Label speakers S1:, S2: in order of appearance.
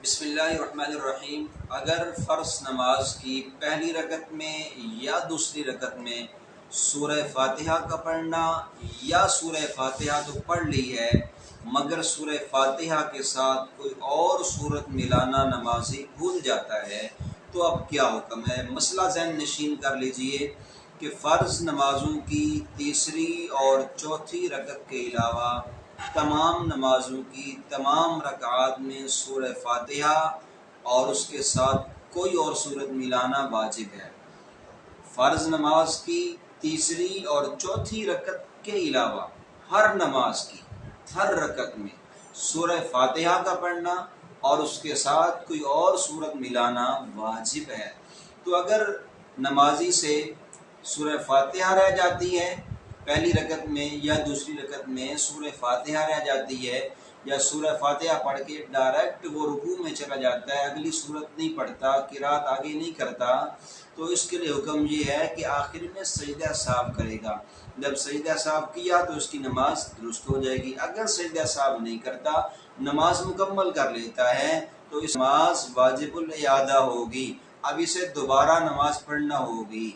S1: بسم اللہ الرحمن الرحیم۔ اگر فرض نماز کی پہلی رکعت میں یا دوسری رکعت میں سورہ فاتحہ کا پڑھنا یا سورہ فاتحہ تو پڑھ لی ہے مگر سورہ فاتحہ کے ساتھ کوئی اور سورت ملانا نمازی بھول جاتا ہے تو اب کیا حکم ہے؟ مسئلہ ذہن نشین کر لیجئے کہ فرض نمازوں کی تیسری اور چوتھی رکعت کے علاوہ تمام نمازوں کی تمام رکعات میں سورہ فاتحہ اور اس کے ساتھ کوئی اور سورت ملانا واجب ہے۔ فرض نماز کی تیسری اور چوتھی رکعت کے علاوہ ہر نماز کی ہر رکعت میں سورہ فاتحہ کا پڑھنا اور اس کے ساتھ کوئی اور سورت ملانا واجب ہے۔ تو اگر نمازی سے سورہ فاتحہ رہ جاتی ہے پہلی رکعت میں یا دوسری رکعت میں سورہ فاتحہ رہ جاتی ہے یا سورہ فاتحہ پڑھ کے ڈائریکٹ وہ رکوع میں چلا جاتا ہے، اگلی سورت نہیں پڑھتا، قرات آگے نہیں کرتا، تو اس کے لیے حکم یہ ہے کہ آخر میں سجدہ صاحب کرے گا۔ جب سجدہ صاحب کیا تو اس کی نماز درست ہو جائے گی۔ اگر سجدہ صاحب نہیں کرتا، نماز مکمل کر لیتا ہے تو اس نماز واجب الاعادہ ہوگی، اب اسے دوبارہ نماز پڑھنا ہوگی۔